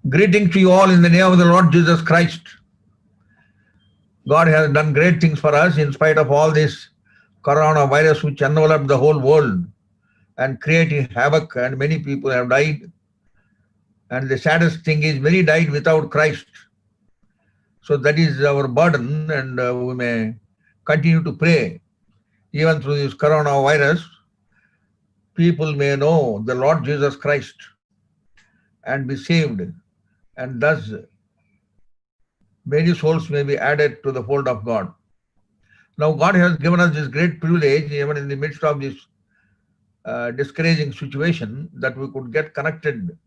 Greetings to you all in the name of the Lord Jesus Christ. God has done great things for us in spite of all this coronavirus which enveloped the whole world and creating havoc, and many people have died. And the saddest thing is many died without Christ. So that is our burden, and we may continue to pray. Even through this coronavirus, people may know the Lord Jesus Christ and be saved, and thus many souls may be added to the fold of God. Now, God has given us this great privilege, even in the midst of this discouraging situation, that we could get connected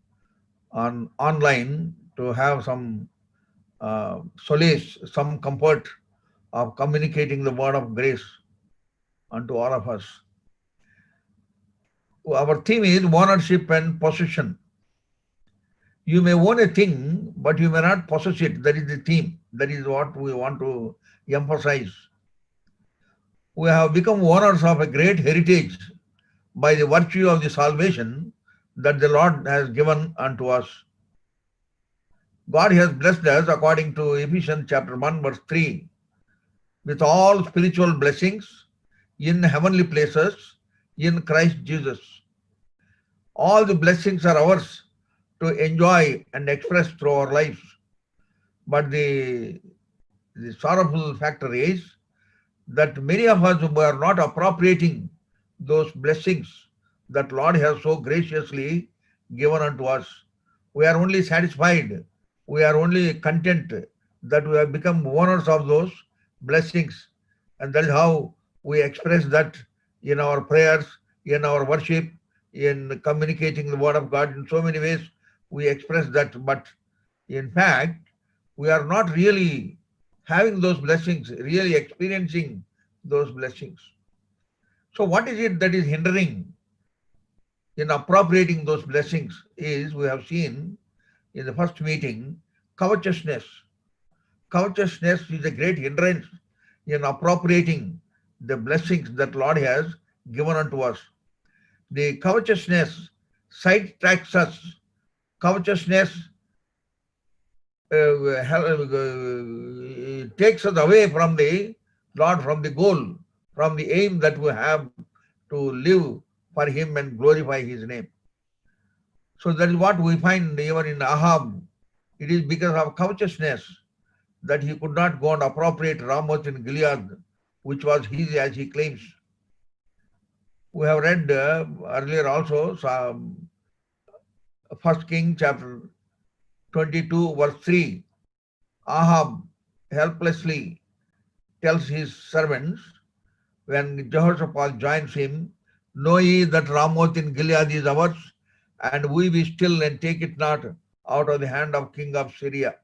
on online to have some solace, some comfort of communicating the word of grace unto all of us. Our theme is ownership and possession. You may own a thing, but you may not possess it. That is the theme. That is what we want to emphasize. We have become owners of a great heritage by the virtue of the salvation that the Lord has given unto us. God has blessed us, according to Ephesians chapter 1, verse 3, with all spiritual blessings in heavenly places in Christ Jesus. All the blessings are ours to enjoy and express through our lives. But the sorrowful factor is that many of us were not appropriating those blessings that Lord has so graciously given unto us. We are only satisfied, we are only content that we have become owners of those blessings. And that is how we express that in our prayers, in our worship, in communicating the word of God. In so many ways, we express that. But in fact, we are not really having those blessings, really experiencing those blessings. So, what is it that is hindering in appropriating those blessings? Is we have seen in the first meeting covetousness. Covetousness is a great hindrance in appropriating the blessings that Lord has given unto us. The covetousness sidetracks us. Covetousness takes us away from the Lord, from the goal, from the aim that we have to live for Him and glorify His name. So that is what we find even in Ahab. It is because of covetousness that he could not go and appropriate Ramoth in Gilead, which was his as he claims. We have read earlier also some 1 King chapter 22 verse 3. Ahab helplessly tells his servants when Jehoshaphat joins him, know ye that Ramoth in Gilead is ours, and we be still and take it not out of the hand of king of Syria.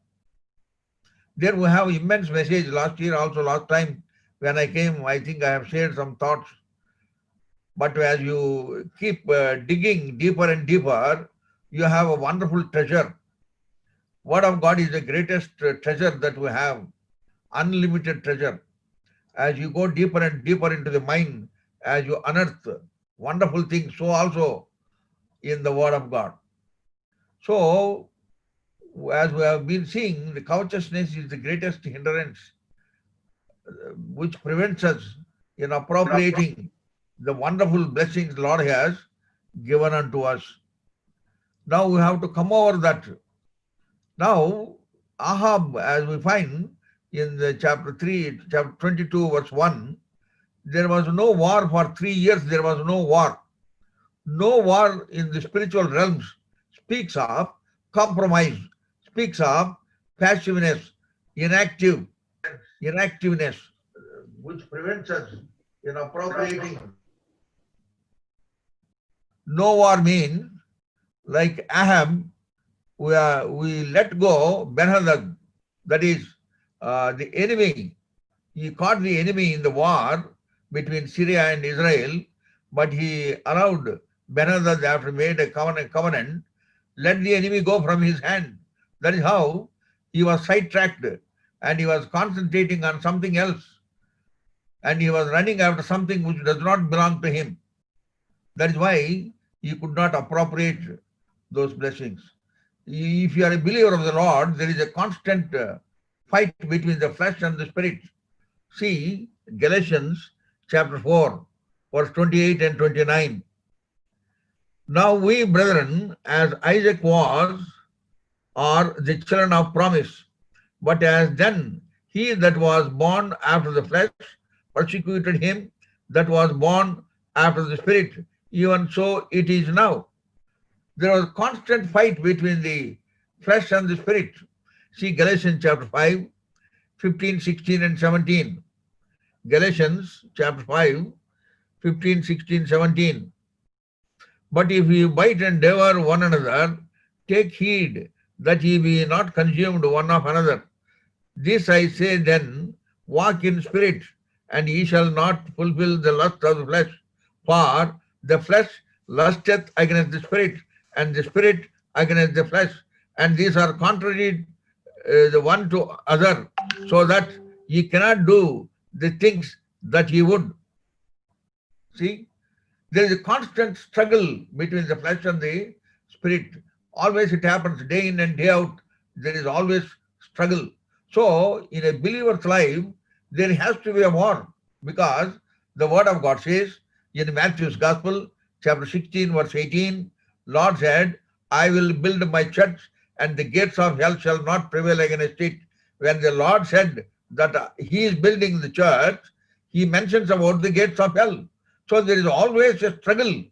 There we have immense message. Last year also, last time when I came, I think I have shared some thoughts. But as you keep digging deeper and deeper, you have a wonderful treasure. Word of God is the greatest treasure that we have, unlimited treasure. As you go deeper and deeper into the mind, as you unearth wonderful things, so also in the Word of God. So, as we have been seeing, the covetousness is the greatest hindrance which prevents us in appropriating the wonderful blessings the Lord has given unto us. Now we have to come over that. Now, Ahab, as we find in the chapter 3, chapter 22, verse 1, there was no war for 3 years, there was no war. No war in the spiritual realms speaks of compromise, speaks of passiveness, inactiveness, which prevents us in appropriating. No war means, like Ahab, we let go Ben-Hadad, that is the enemy. He caught the enemy in the war between Syria and Israel, but he allowed Ben-Hadad, after made a covenant, let the enemy go from his hand. That is how he was sidetracked and he was concentrating on something else, and he was running after something which does not belong to him. That is why he could not appropriate those blessings. if you are a believer of the Lord, there is a constant fight between the flesh and the spirit. See Galatians chapter 4, verse 28 and 29. Now we, brethren, as Isaac was, are the children of promise. But as then he that was born after the flesh persecuted him that was born after the spirit, even so it is now. There was constant fight between the flesh and the spirit. See Galatians chapter 5, 15, 16 and 17. Galatians chapter 5, 15, 16, 17. But if ye bite and devour one another, take heed that ye be not consumed one of another. This I say then, walk in spirit, and ye shall not fulfill the lust of the flesh. For the flesh lusteth against the spirit, and the spirit against the flesh. And these are contrary the one to other, so that ye cannot do the things that ye would. See, there is a constant struggle between the flesh and the spirit. Always it happens day in and day out. There is always struggle. So in a believer's life, there has to be a war, because the word of God says in Matthew's Gospel, chapter 16, verse 18, Lord said, I will build my church and the gates of hell shall not prevail against it. When the Lord said that he is building the church, he mentions about the gates of hell. So there is always a struggle.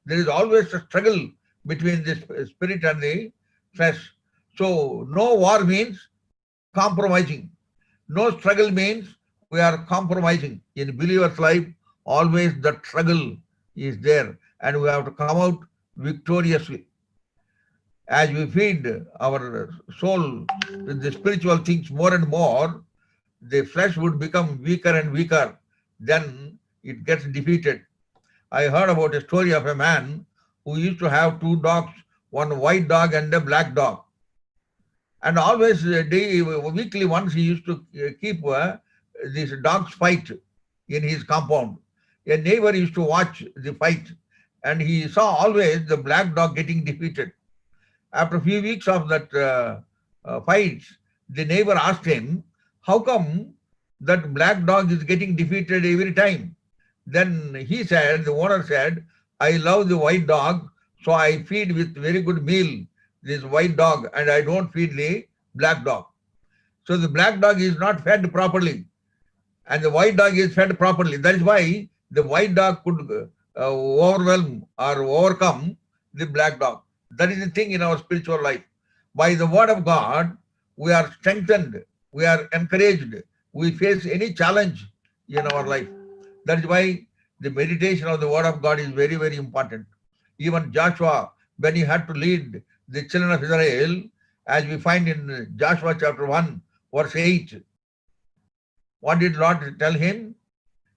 There is always a struggle between the spirit and the flesh. So no war means compromising. No struggle means we are compromising. In believer's life, always that struggle is there, and we have to come out victoriously. As we feed our soul with the spiritual things more and more, the flesh would become weaker and weaker. Then it gets defeated. I heard about a story of a man who used to have two dogs, one white dog and a black dog. And always weekly once he used to keep these dogs fight in his compound. A neighbor used to watch the fight, and he saw always the black dog getting defeated. After a few weeks of that fight, the neighbor asked him, how come that black dog is getting defeated every time? Then he said, the owner said, I love the white dog, so I feed with very good meal this white dog, and I don't feed the black dog. So the black dog is not fed properly, and the white dog is fed properly. That is why the white dog could overwhelm or overcome the black dog. That is the thing in our spiritual life. By the word of God, we are strengthened, we are encouraged, we face any challenge in our life. That is why the meditation of the word of God is very, very important. Even Joshua, when he had to lead the children of Israel, as we find in Joshua chapter 1, verse 8, what did Lord tell him?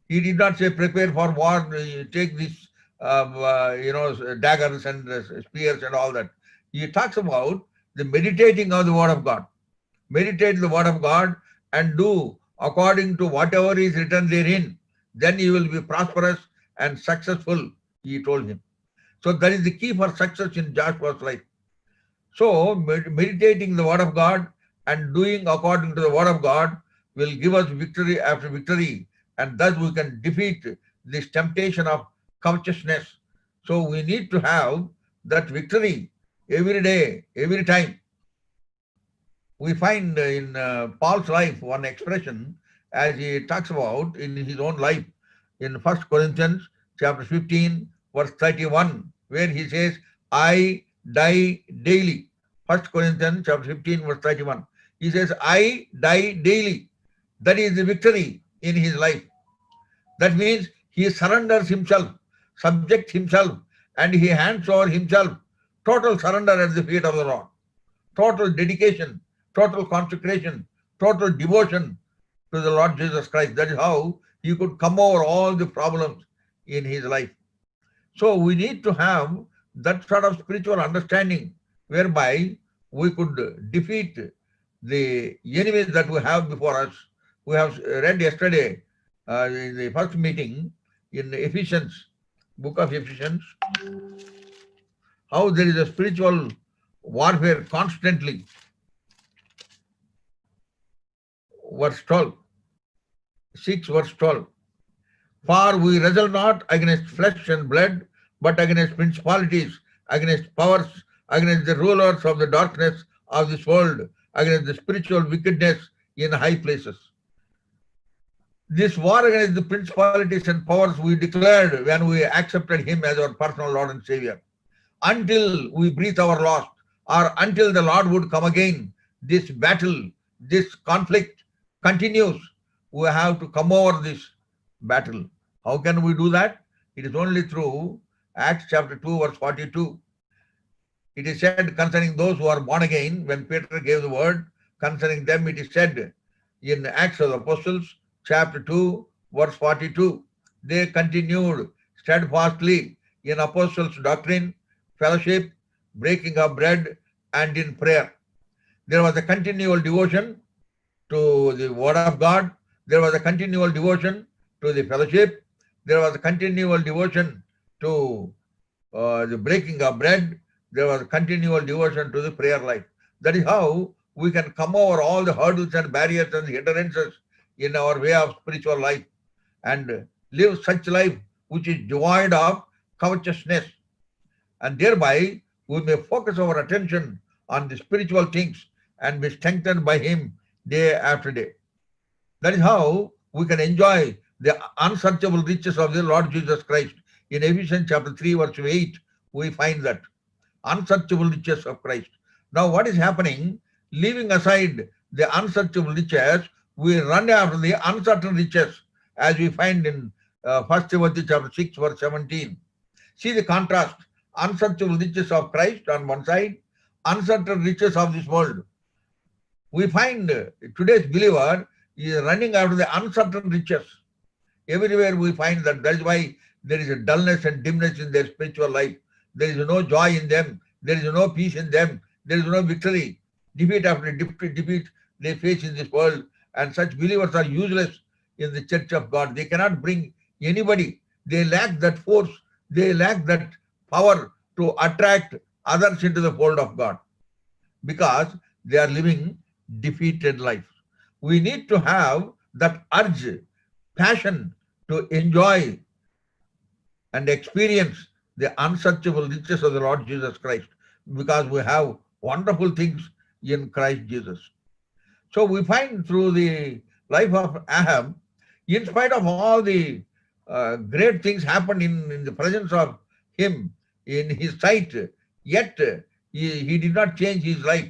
He did not say, prepare for war, take these daggers and spears and all that. He talks about the meditating of the word of God. Meditate the word of God and do according to whatever is written therein. Then you will be prosperous and successful, he told him. So that is the key for success in Joshua's life. So meditating the word of God and doing according to the word of God will give us victory after victory, and thus we can defeat this temptation of covetousness. So we need to have that victory every day, every time. We find in Paul's life one expression as he talks about in his own life in 1 Corinthians chapter 15, verse 31, where he says, I die daily. 1 Corinthians chapter 15, verse 31. He says, I die daily. That is the victory in his life. That means he surrenders himself, subjects himself, and he hands over himself. Total surrender at the feet of the Lord. Total dedication, total consecration, total devotion to the Lord Jesus Christ. That is how he could come over all the problems in his life. So we need to have that sort of spiritual understanding whereby we could defeat the enemies that we have before us. We have read yesterday in the first meeting in Ephesians, book of Ephesians, how there is a spiritual warfare constantly. Verse 12, 6 verse 12. For we wrestle not against flesh and blood, but against principalities, against powers, against the rulers of the darkness of this world, against the spiritual wickedness in high places. This war against the principalities and powers we declared when we accepted Him as our personal Lord and Savior. Until we breathe our last, or until the Lord would come again, this battle, this conflict continues. We have to come over this battle. How can we do that? It is only through Acts chapter 2, verse 42. It is said concerning those who are born again, when Peter gave the word concerning them, it is said in Acts of the Apostles, chapter 2, verse 42. They continued steadfastly in apostles' doctrine, fellowship, breaking of bread, and in prayer. There was a continual devotion to the word of God. There was a continual devotion to the fellowship. There was a continual devotion to the breaking of bread. There was a continual devotion to the prayer life. That is how we can come over all the hurdles and barriers and hindrances in our way of spiritual life and live such life which is devoid of covetousness. And thereby we may focus our attention on the spiritual things and be strengthened by Him day after day. That is how we can enjoy the unsearchable riches of the Lord Jesus Christ. In Ephesians chapter 3, verse 8, we find that unsearchable riches of Christ. Now what is happening? Leaving aside the unsearchable riches, we run after the uncertain riches, as we find in 1 Timothy chapter 6, verse 17. See the contrast. Unsearchable riches of Christ on one side, uncertain riches of this world. We find today's believer is running after the uncertain riches. Everywhere we find that. That is why there is a dullness and dimness in their spiritual life. There is no joy in them. There is no peace in them. There is no victory. Defeat after defeat they face in this world. And such believers are useless in the church of God. They cannot bring anybody. They lack that force. They lack that power to attract others into the fold of God, because they are living defeated life. We need to have that urge, passion to enjoy and experience the unsearchable riches of the Lord Jesus Christ, because we have wonderful things in Christ Jesus. So we find through the life of Ahab, in spite of all the great things happened in the presence of him, in his sight, yet he did not change his life.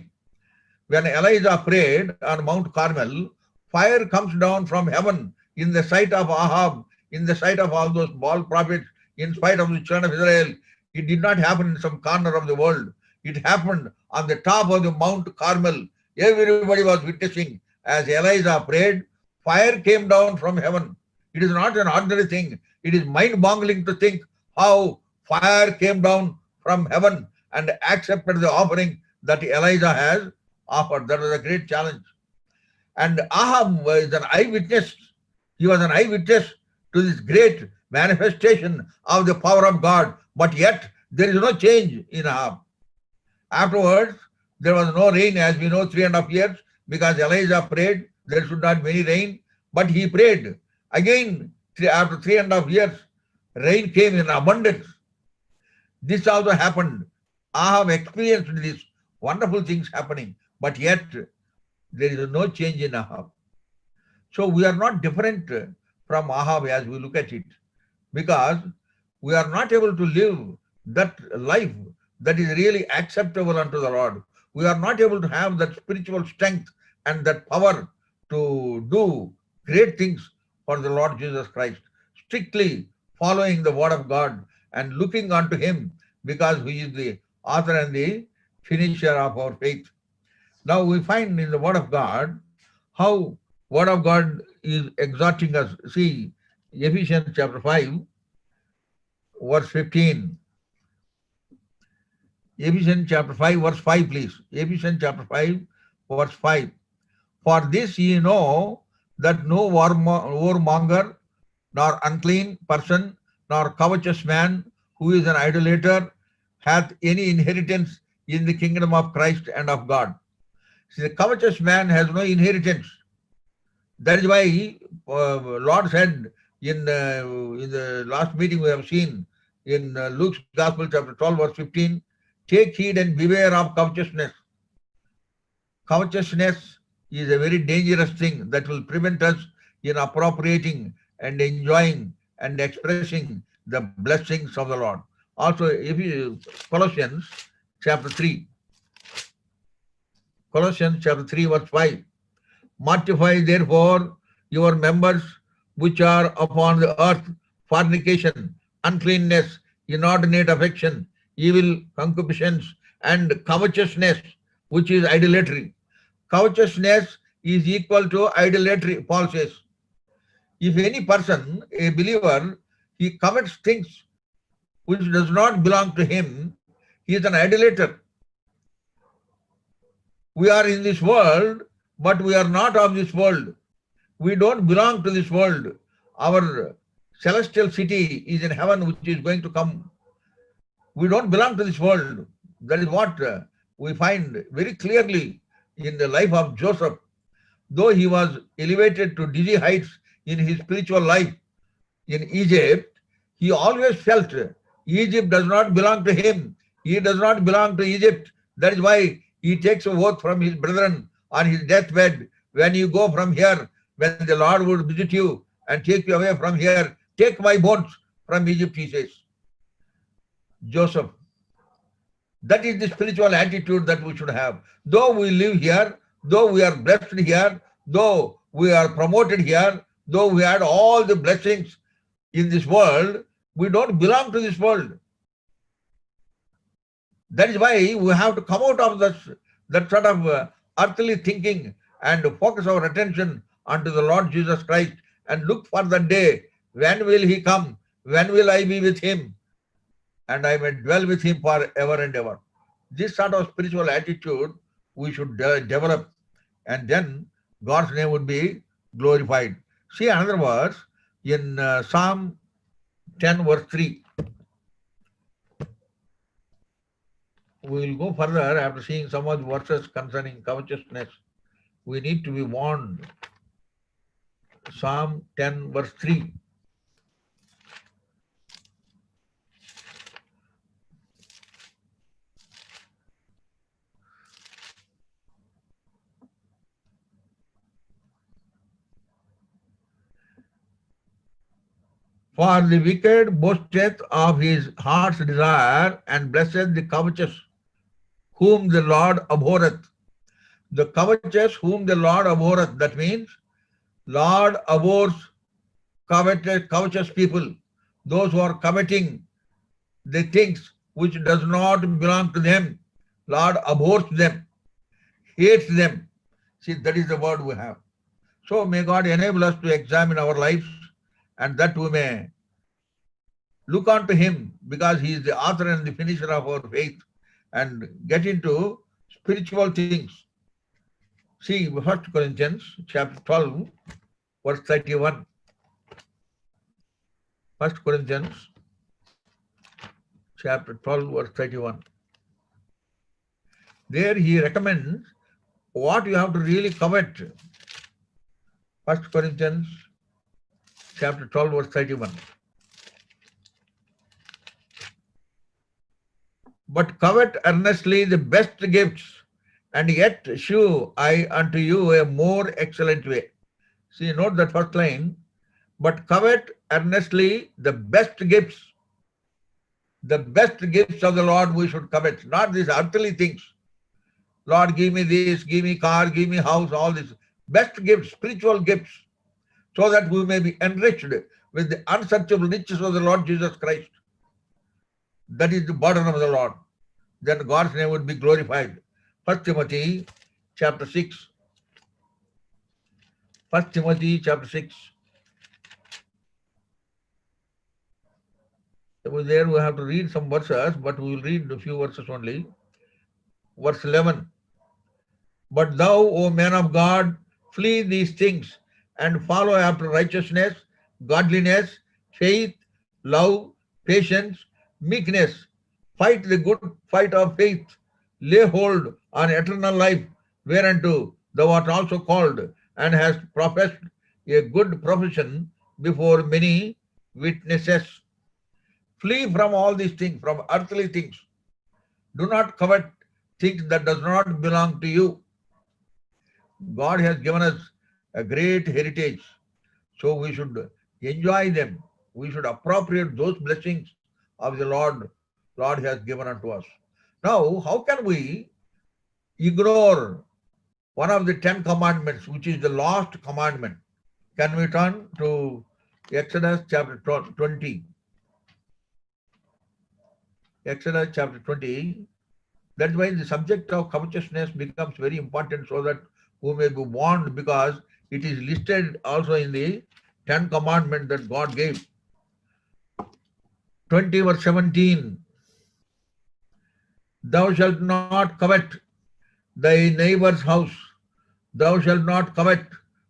When Elijah prayed on Mount Carmel, fire comes down from heaven in the sight of Ahab, in the sight of all those Baal prophets, in spite of the children of Israel. It did not happen in some corner of the world. It happened on the top of the Mount Carmel. Everybody was witnessing. As Elijah prayed, fire came down from heaven. It is not an ordinary thing. It is mind-boggling to think how fire came down from heaven and accepted the offering that Elijah has offered. That was a great challenge. And Ahab was an eyewitness. He was an eyewitness to this great manifestation of the power of God. But yet, there is no change in Ahab. Afterwards, there was no rain, as we know, 3.5 years, because Elijah prayed there should not be any rain. But he prayed. Again, after 3.5 years, rain came in abundance. This also happened. Ahab experienced these wonderful things happening, but yet there is no change in Ahab. So we are not different from Ahab as we look at it, because we are not able to live that life that is really acceptable unto the Lord. We are not able to have that spiritual strength and that power to do great things for the Lord Jesus Christ, strictly following the word of God and looking unto Him, because He is the author and the finisher of our faith. Now we find in the word of God how word of God is exhorting us. See, Ephesians chapter 5, verse 15. Ephesians chapter 5, verse 5, please. Ephesians chapter 5, verse 5. For this ye know, that no warmonger, nor unclean person, nor covetous man, who is an idolater, hath any inheritance in the kingdom of Christ and of God. See, the covetous man has no inheritance. That is why Lord said in the last meeting we have seen in Luke's Gospel chapter 12 verse 15, take heed and beware of covetousness. Covetousness is a very dangerous thing that will prevent us in appropriating and enjoying and expressing the blessings of the Lord. Also, if you Colossians chapter 3, Colossians chapter 3 verse 5, mortify therefore your members which are upon the earth, fornication, uncleanness, inordinate affection, evil concupiscence, and covetousness, which is idolatry. Covetousness is equal to idolatry, Paul says. If any person, a believer, he covets things which does not belong to him, he is an idolater. We are in this world, but we are not of this world. We don't belong to this world. Our celestial city is in heaven, which is going to come. We don't belong to this world. That is what we find very clearly in the life of Joseph. Though he was elevated to dizzy heights in his spiritual life in Egypt, he always felt Egypt does not belong to him. He does not belong to Egypt. That is why he takes a oath from his brethren on his deathbed. When you go from here, when the Lord would visit you and take you away from here, take my bones from Egypt, he says. Joseph. That is the spiritual attitude that we should have. Though we live here, though we are blessed here, though we are promoted here, though we had all the blessings in this world, we don't belong to this world. That is why we have to come out of that sort of earthly thinking and focus our attention onto the Lord Jesus Christ and look for the day. When will he come? When will I be with him? And I may dwell with him forever and ever. This sort of spiritual attitude we should develop, and then God's name would be glorified. See another verse in Psalm 10 verse 3. We will go further after seeing some of the verses concerning covetousness. We need to be warned. Psalm 10 verse 3. For the wicked boasteth of his heart's desire, and blesseth the covetous, whom the Lord abhorreth. The covetous whom the Lord abhorreth, that means Lord abhors covetous people, those who are coveting the things which does not belong to them. Lord abhors them, hates them. See, that is the word we have. So may God enable us to examine our lives, and that we may look unto him, because he is the author and the finisher of our faith, and get into spiritual things. See 1 Corinthians chapter 12 verse 31. 1 Corinthians chapter 12 verse 31. There he recommends what you have to really covet. 1 Corinthians chapter 12 verse 31. But covet earnestly the best gifts, and yet shew I unto you a more excellent way. See, note that first line. But covet earnestly the best gifts. The best gifts of the Lord we should covet, not these earthly things. Lord, give me this, give me car, give me house, all this. Best gifts, spiritual gifts, so that we may be enriched with the unsearchable riches of the Lord Jesus Christ. That is the burden of the Lord. Then God's name would be glorified. 1 Timothy chapter 6. 1 Timothy chapter 6. So there we have to read some verses, but we will read a few verses only. Verse 11. But thou, O man of God, flee these things, and follow after righteousness, godliness, faith, love, patience, meekness. Fight the good fight of faith. lay hold on eternal life, whereunto thou art also called, and hast professed a good profession before many witnesses. Flee from all these things, from earthly things. Do not covet things that does not belong to you. God has given us a great heritage, so we should enjoy them. We should appropriate those blessings of the Lord has given unto us. Now, how can we ignore one of the 10 commandments, which is the last commandment? Can we turn to Exodus chapter 20? Exodus chapter 20. That's why the subject of covetousness becomes very important, so that we may be warned, because it is listed also in the 10 commandments that God gave. 20 verse 17. Thou shalt not covet thy neighbor's house. Thou shalt not covet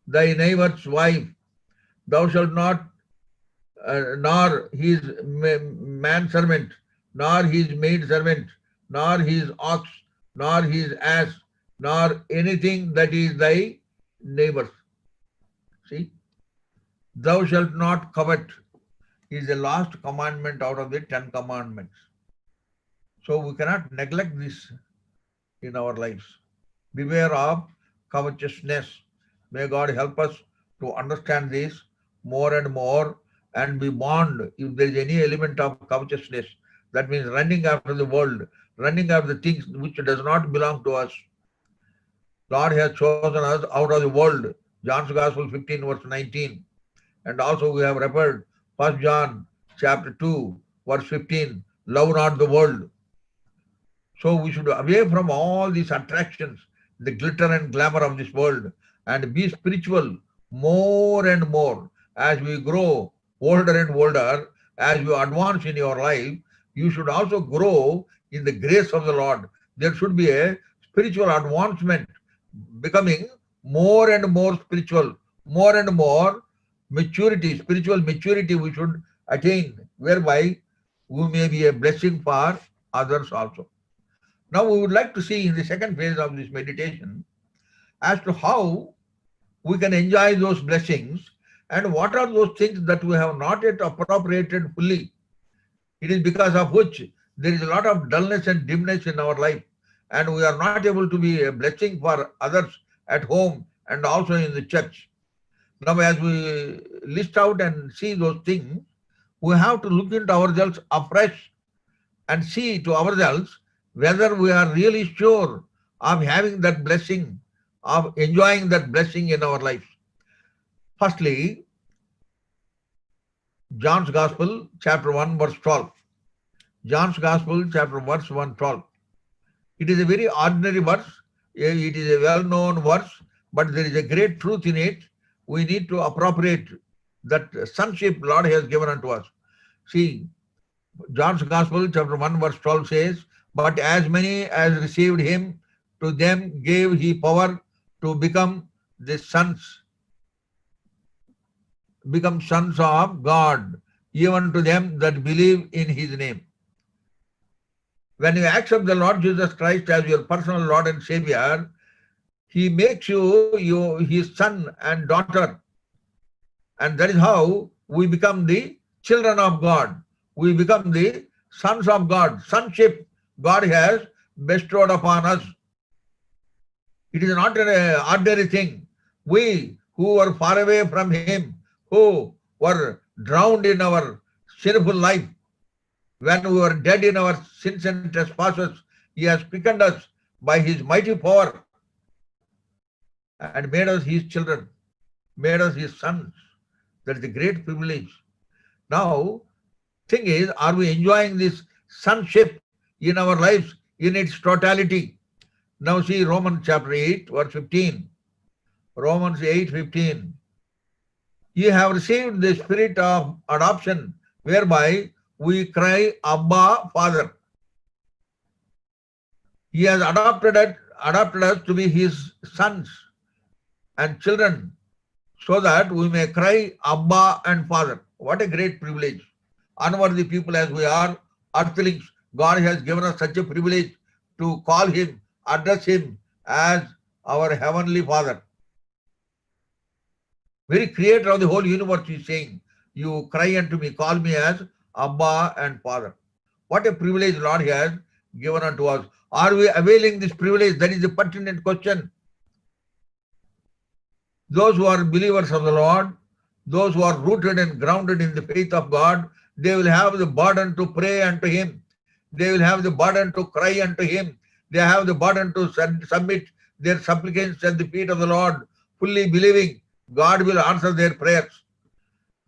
thy neighbor's wife. Thou shalt not, nor his manservant, nor his maidservant, nor his ox, nor his ass, nor anything that is thy neighbor's. See, thou shalt not covet is the last commandment out of the 10 commandments. So we cannot neglect this in our lives. Beware of covetousness. May God help us to understand this more and more and be warned if there is any element of covetousness. That means running after the world, running after the things which does not belong to us. God has chosen us out of the world. John's Gospel 15 verse 19. And also we have referred 1 John chapter 2 verse 15. Love not the world. So we should away from all these attractions, the glitter and glamour of this world, and be spiritual more and more. As we grow older and older, as you advance in your life, you should also grow in the grace of the Lord. There should be a spiritual advancement, becoming more and more spiritual, more and more maturity, spiritual maturity we should attain, whereby we may be a blessing for others also. Now we would like to see in the second phase of this meditation as to how we can enjoy those blessings and what are those things that we have not yet appropriated fully. It is because of which there is a lot of dullness and dimness in our life, and we are not able to be a blessing for others at home and also in the church. Now as we list out and see those things, we have to look into ourselves afresh and see to ourselves whether we are really sure of having that blessing, of enjoying that blessing in our life. Firstly, John's Gospel, chapter 1, verse 12. John's Gospel, chapter verse 1, 12. It is a very ordinary verse. It is a well-known verse, but there is a great truth in it. We need to appropriate that sonship Lord has given unto us. See, John's Gospel, chapter 1, verse 12 says, but as many as received him, to them gave he power to become the sons of God, even to them that believe in his name. When you accept the Lord Jesus Christ as your personal Lord and Savior, he makes you his son and daughter. And that is how we become the children of God. We become the sons of God. Sonship God has bestowed upon us. It is not an ordinary thing. We who were far away from him, who were drowned in our sinful life, when we were dead in our sins and trespasses, he has quickened us by his mighty power and made us his children, made us his sons. That is a great privilege. Now, thing is, are we enjoying this sonship in our lives in its totality? Now see Romans chapter 8, verse 15. Romans 8, 15. Ye have received the spirit of adoption, whereby we cry, Abba, Father. He has adopted us to be his sons and children, so that we may cry, Abba and Father. What a great privilege. Unworthy people as we are, earthlings, God has given us such a privilege to call him, address him as our heavenly Father. Very creator of the whole universe is saying, you cry unto me, call me as Abba and Father. What a privilege Lord has given unto us. Are we availing this privilege? That is the pertinent question. Those who are believers of the Lord, those who are rooted and grounded in the faith of God, they will have the burden to pray unto Him. They will have the burden to cry unto Him. They have the burden to submit their supplications at the feet of the Lord, fully believing God will answer their prayers.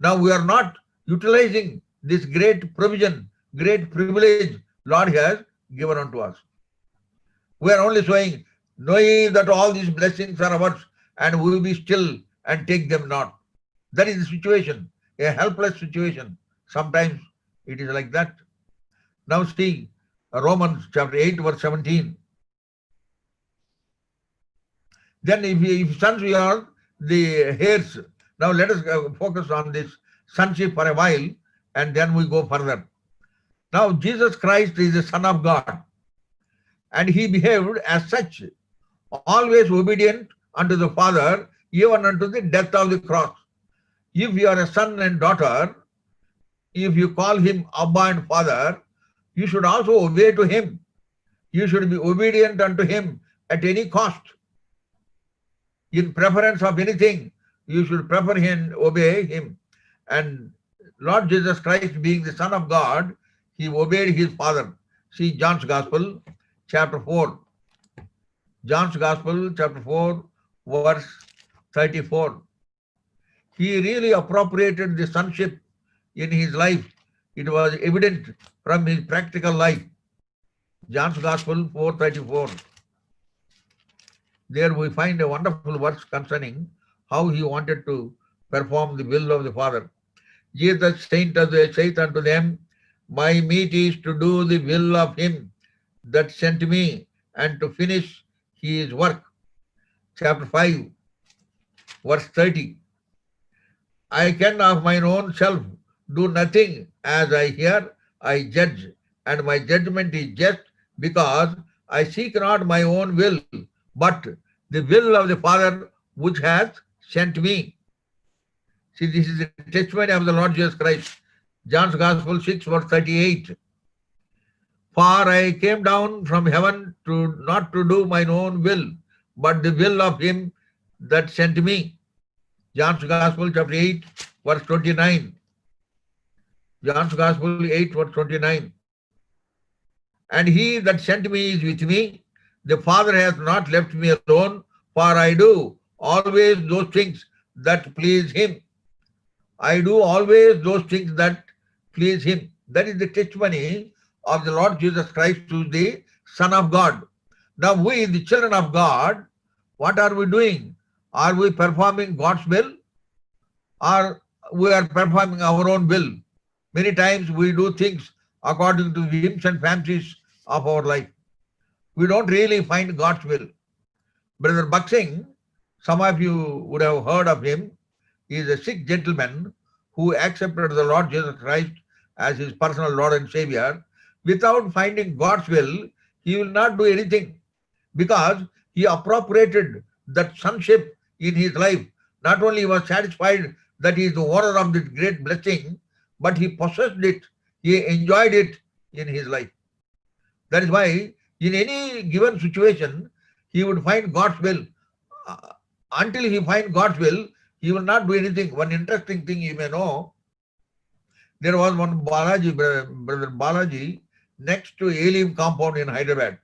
Now we are not utilizing this great provision, great privilege Lord has given unto us. We are only saying, knowing that all these blessings are ours, and we will be still and take them not. That is the situation, a helpless situation. Sometimes it is like that. Now see Romans chapter 8 verse 17. Then if sons we are the heirs. Now let us focus on this sonship for a while and then we go further. Now Jesus Christ is the Son of God and He behaved as such, always obedient unto the Father, even unto the death of the cross. If you are a son and daughter, if you call Him Abba and Father, you should also obey to Him. You should be obedient unto Him at any cost. In preference of anything, you should prefer Him, obey Him. And Lord Jesus Christ, being the Son of God, He obeyed His Father. See John's Gospel, chapter 4. John's Gospel, chapter 4, verse 34. He really appropriated the sonship in his life. It was evident from his practical life. John's Gospel 4:34. There we find a wonderful verse concerning how he wanted to perform the will of the Father. Jesus saith unto them, my meat is to do the will of Him that sent me and to finish His work. Chapter 5, verse 30. I can of mine own self do nothing. As I hear, I judge, and my judgment is just, because I seek not my own will, but the will of the Father which hath sent me. See, this is the testimony of the Lord Jesus Christ. John's Gospel 6, verse 38. For I came down from heaven to not to do mine own will, but the will of Him that sent me. John's Gospel chapter 8, verse 29. John's Gospel 8, verse 29. And He that sent me is with me. The Father hath not left me alone, for I do always those things that please Him. I do always those things that please Him. That is the testimony of the Lord Jesus Christ, who is the Son of God. Now we, the children of God, what are we doing? Are we performing God's will, or we are performing our own will? Many times we do things according to the whims and fancies of our life. We don't really find God's will. Brother Baksing, some of you would have heard of him. He is a Sikh gentleman who accepted the Lord Jesus Christ as his personal Lord and Savior. Without finding God's will, he will not do anything, because he appropriated that sonship in his life. Not only he was satisfied that he is the owner of this great blessing, but he possessed it, he enjoyed it in his life. That is why in any given situation, he would find God's will. Until he finds God's will, he will not do anything. One interesting thing you may know, there was one Balaji, Brother Balaji, next to Elim compound in Hyderabad.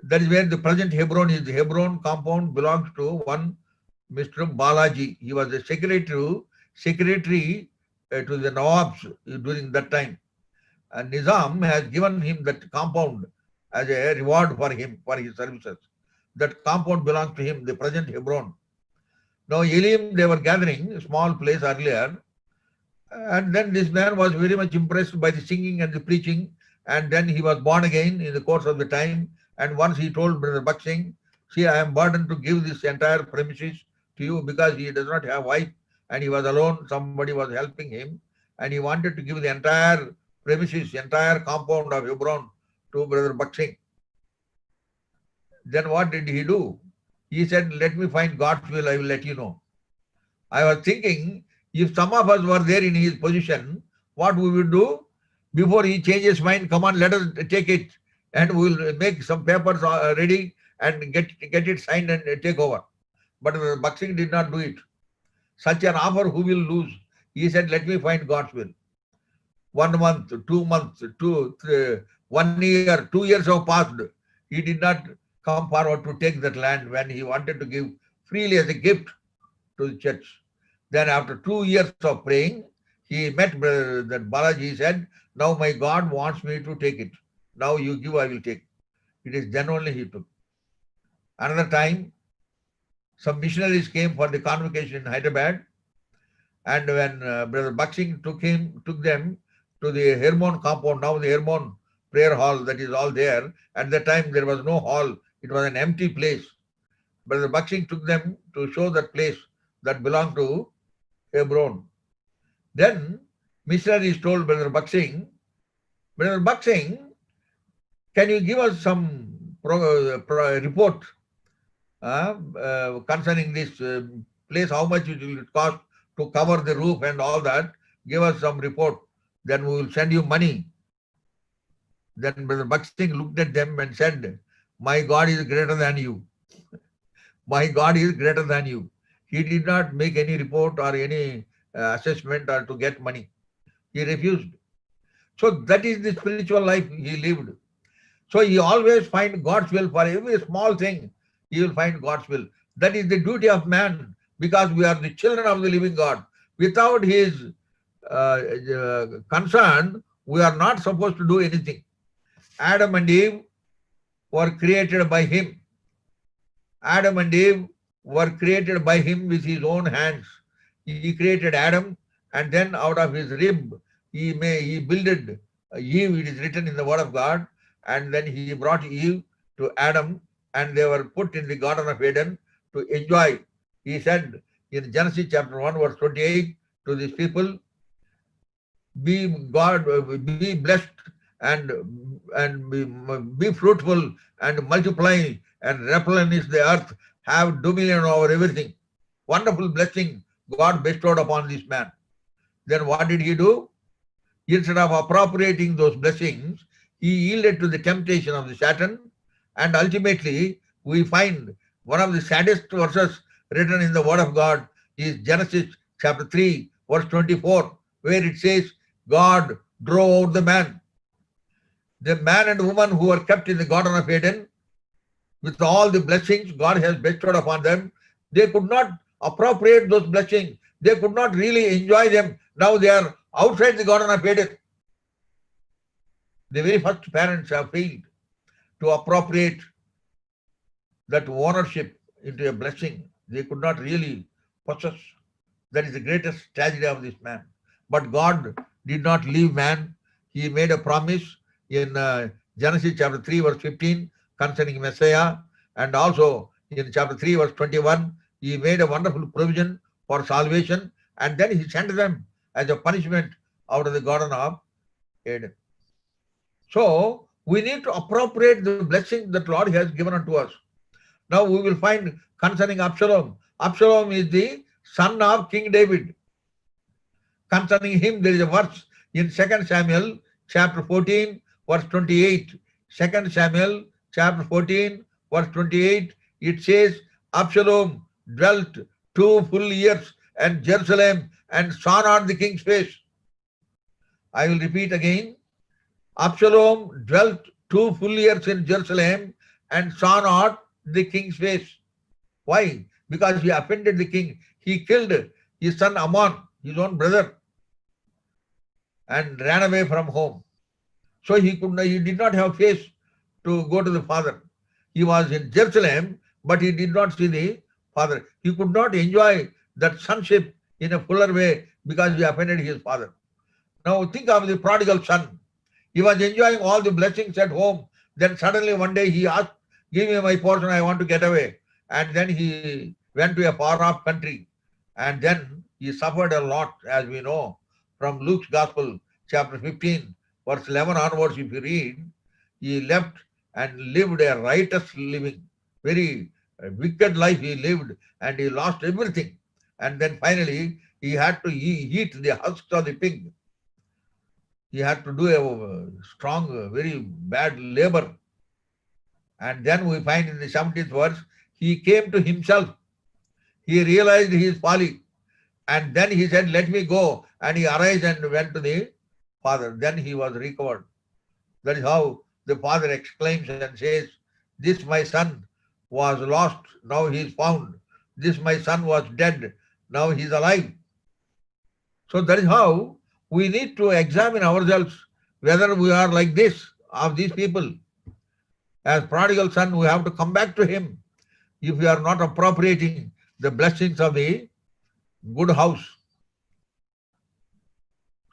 That is where the present Hebron is. The Hebron compound belongs to one Mr. Balaji. He was a secretary to the Nawabs during that time. And Nizam has given him that compound as a reward for him, for his services. That compound belongs to him, the present Hebron. Now Elim, they were gathering, a small place earlier, and then this man was very much impressed by the singing and the preaching, and then he was born again in the course of the time. And once he told Brother Baksing, see, I am burdened to give this entire premises to you, because he does not have wife and he was alone, somebody was helping him, and he wanted to give the entire premises, entire compound of Hebron to Brother Baksing. Then what did he do? He said, let me find God's will, I will let you know. I was thinking, if some of us were there in his position, what we would do? Before he changes his mind, come on, let us take it, and we will make some papers ready and get it signed and take over. But Bakshi did not do it. Such an offer, who will lose? He said, let me find God's will. 1 month, 2 months, 1 year, 2 years have passed. He did not come forward to take that land when he wanted to give freely as a gift to the church. Then after 2 years of praying, he met that Balaji. He said, now my God wants me to take it. Now you give, I will take. It is then only he took. Another time, some missionaries came for the convocation in Hyderabad, and when Brother Bakshi took them to the Hermon compound, now the Hermon prayer hall, that is all there. At that time, there was no hall. It was an empty place. Brother Bakshi took them to show that place that belonged to Hebron. Then missionaries told Brother Bakshi, can you give us some report concerning this place, how much it will cost to cover the roof and all that? Give us some report, then we will send you money. Then Brother Bakshi looked at them and said, my God is greater than you. My God is greater than you. He did not make any report or any assessment or to get money. He refused. So that is the spiritual life he lived. So he always find God's will for every small thing. He will find God's will. That is the duty of man, because we are the children of the living God. Without his concern, we are not supposed to do anything. Adam and Eve were created by him. Adam and Eve were created by him with his own hands. He created Adam, and then out of his rib, he builded Eve. It is written in the Word of God. And then he brought Eve to Adam, and they were put in the Garden of Eden to enjoy. He said in Genesis chapter 1, verse 28 to these people, be blessed and be fruitful and multiply and replenish the earth, have dominion over everything. Wonderful blessing God bestowed upon this man. Then what did he do? Instead of appropriating those blessings, he yielded to the temptation of the Satan, and ultimately we find one of the saddest verses written in the Word of God is Genesis chapter 3, verse 24, where it says, God drove out the man. The man and woman who were kept in the Garden of Eden, with all the blessings God has bestowed upon them, they could not appropriate those blessings. They could not really enjoy them. Now they are outside the Garden of Eden. The very first parents have failed to appropriate that ownership into a blessing. They could not really possess. That is the greatest tragedy of this man. But God did not leave man. He made a promise in Genesis chapter 3, verse 15 concerning Messiah, and also in chapter 3, verse 21, he made a wonderful provision for salvation, and then he sent them as a punishment out of the Garden of Eden. So we need to appropriate the blessing that Lord has given unto us. Now we will find concerning Absalom. Absalom is the son of King David. Concerning him, there is a verse in 2 Samuel chapter 14, verse 28. 2 Samuel chapter 14, verse 28, it says, Absalom dwelt 2 full years in Jerusalem and saw not the king's face. I will repeat again. Absalom dwelt 2 full years in Jerusalem and saw not the king's face. Why? Because he offended the king. He killed his son Ammon, his own brother, and ran away from home. So he did not have face to go to the father. He was in Jerusalem, but he did not see the father. He could not enjoy that sonship in a fuller way because he offended his father. Now think of the prodigal son. He was enjoying all the blessings at home. Then suddenly one day he asked, give me my portion, I want to get away. And then he went to a far-off country. And then he suffered a lot, as we know, from Luke's Gospel, chapter 15, verse 11 onwards, if you read, he left and lived a righteous living. very wicked life he lived, and he lost everything. And then finally, he had to eat the husks of the pig. He had to do a strong, very bad labor. And then we find in the 17th verse, he came to himself. He realized his folly. And then he said, let me go. And he arose and went to the father. Then he was recovered. That is how the father exclaims and says, this my son was lost, now he is found. This my son was dead, now he is alive. So that is how we need to examine ourselves whether we are like this, of these people. As prodigal son, we have to come back to him. If we are not appropriating the blessings of the good house.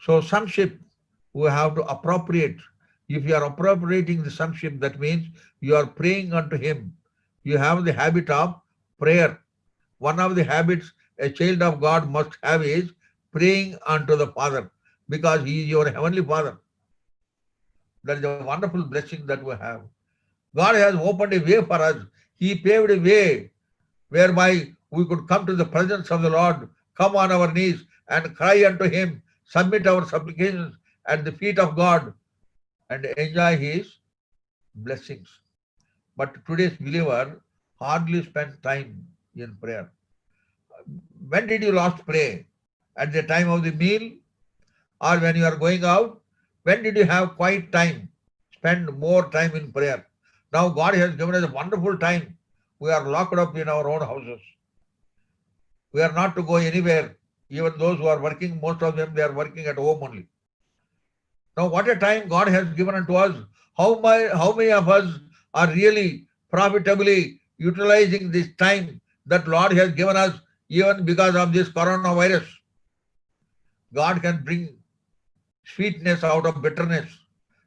So sonship, we have to appropriate. If you are appropriating the sonship, that means you are praying unto him. You have the habit of prayer. One of the habits a child of God must have is praying unto the Father, because he is your heavenly Father. That is a wonderful blessing that we have. God has opened a way for us. He paved a way whereby we could come to the presence of the Lord, come on our knees and cry unto him, submit our supplications at the feet of God and enjoy his blessings. But today's believer hardly spends time in prayer. When did you last pray? At the time of the meal or when you are going out? When did you have quiet time? Spend more time in prayer. Now God has given us a wonderful time. We are locked up in our own houses. We are not to go anywhere. Even those who are working, most of them, they are working at home only. Now what a time God has given unto us. How many of us are really profitably utilizing this time that Lord has given us, even because of this coronavirus? God can bring sweetness out of bitterness.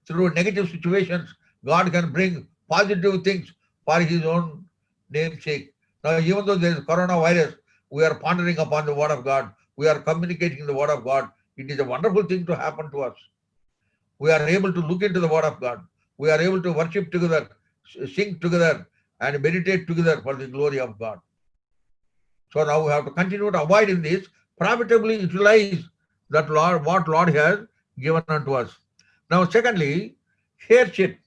Through negative situations, God can bring positive things for his own name's sake. Now, even though there is coronavirus, we are pondering upon the word of God. We are communicating the word of God. It is a wonderful thing to happen to us. We are able to look into the word of God. We are able to worship together, sing together, and meditate together for the glory of God. So now we have to continue to avoid in this, profitably utilize that Lord, what Lord has given unto us. Now, secondly, heirship.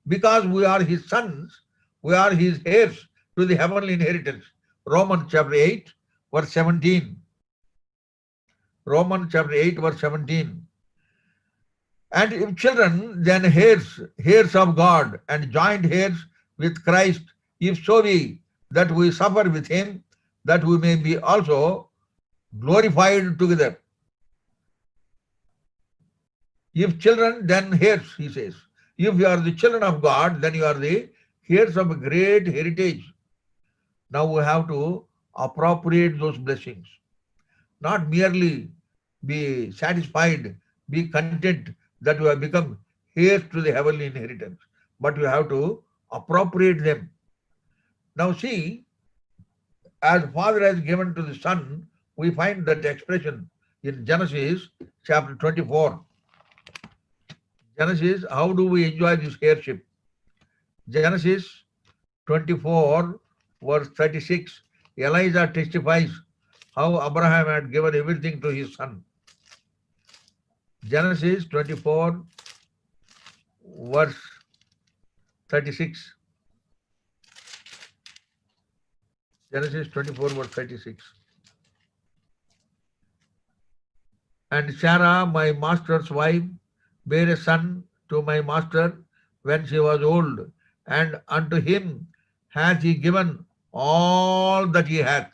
Because we are his sons, we are his heirs to the heavenly inheritance. Romans chapter 8, verse 17. Romans chapter 8, verse 17. And if children, then heirs of God, and joint heirs with Christ, if so be that we suffer with him, that we may be also glorified together. If children, then heirs, he says. If you are the children of God, then you are the heirs of a great heritage. Now we have to appropriate those blessings. Not merely be satisfied, be content that you have become heirs to the heavenly inheritance, but you have to appropriate them. Now see, as Father has given to the Son, we find that expression in Genesis chapter 24. Genesis, how do we enjoy this heirship? Genesis 24, verse 36. Elijah testifies how Abraham had given everything to his son. Genesis 24, verse 36. Genesis 24, verse 36. And Sarah, my master's wife, bare a son to my master when she was old, and unto him hath he given all that he hath.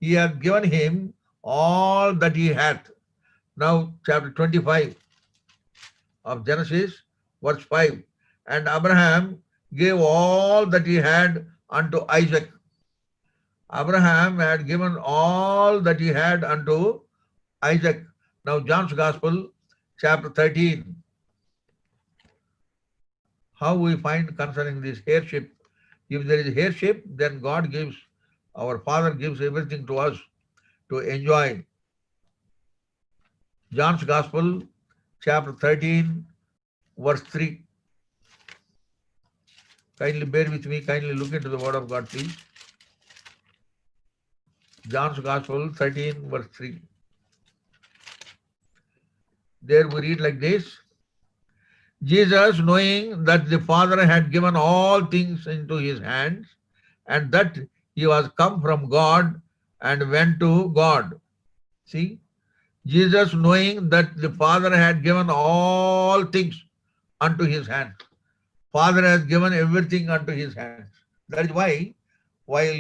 He hath given him all that he hath. Now, chapter 25 of Genesis, verse 5. And Abraham gave all that he had unto Isaac. Abraham had given all that he had unto Isaac. Now, John's Gospel, chapter 13. How we find concerning this heirship. If there is heirship, then God gives, our Father gives everything to us to enjoy. John's Gospel, chapter 13, verse 3. Kindly bear with me, kindly look into the word of God, please. John's Gospel 13 verse 3. There we read like this. Jesus, knowing that the Father had given all things into his hands, and that he was come from God and went to God. See, Jesus, knowing that the Father had given all things unto his hands. Father has given everything unto his hands. That is why, while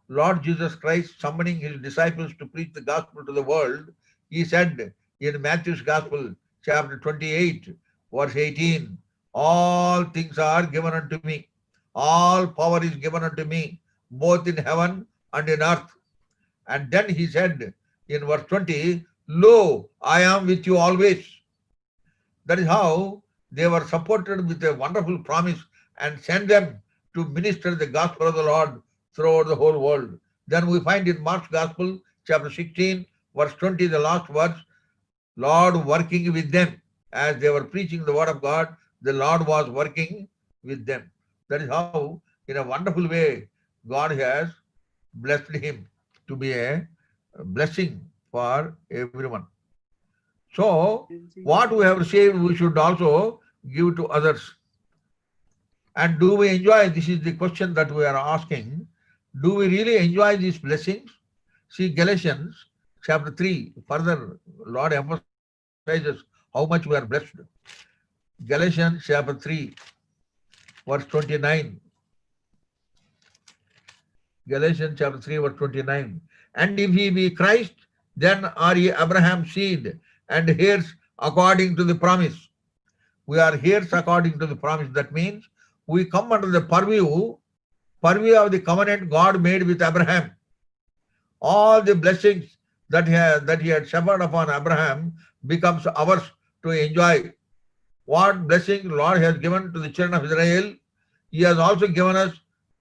Lord Jesus Christ summoning his disciples to preach the gospel to the world, he said in Matthew's Gospel, chapter 28, verse 18, all things are given unto me. All power is given unto me, both in heaven and in earth. And then he said in verse 20, lo, I am with you always. That is how they were supported with a wonderful promise and sent them to minister the gospel of the Lord throughout the whole world. Then we find in Mark's Gospel, chapter 16, verse 20, the last verse, Lord working with them. As they were preaching the word of God, the Lord was working with them. That is how, in a wonderful way, God has blessed him to be a blessing for everyone. So, what we have received, we should also give to others. And do we enjoy? This is the question that we are asking. Do we really enjoy these blessings? See, Galatians chapter 3, further, Lord emphasizes how much we are blessed. Galatians chapter 3, verse 29. Galatians chapter 3, verse 29. And if ye be Christ, then are ye Abraham's seed, and heirs according to the promise. We are heirs according to the promise. That means we come under the purview of the covenant God made with Abraham. All the blessings that he had showered upon Abraham becomes ours to enjoy. What blessing Lord has given to the children of Israel, he has also given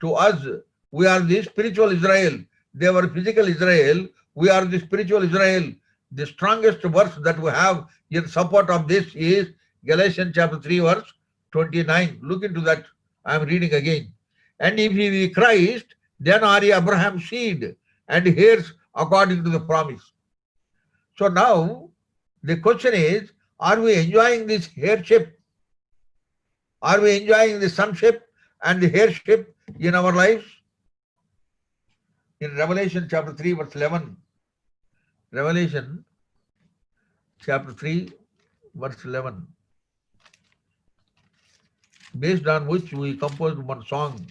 to us. We are the spiritual Israel. They were physical Israel. We are the spiritual Israel. The strongest verse that we have in support of this is Galatians chapter 3, verse 29. Look into that. I am reading again. And if ye be Christ, then are ye Abraham's seed, and heirs according to the promise. So now, the question is, are we enjoying this heirship? Are we enjoying the sonship and the heirship in our lives? In Revelation chapter 3, verse 11, Revelation chapter 3, verse 11, based on which we composed one song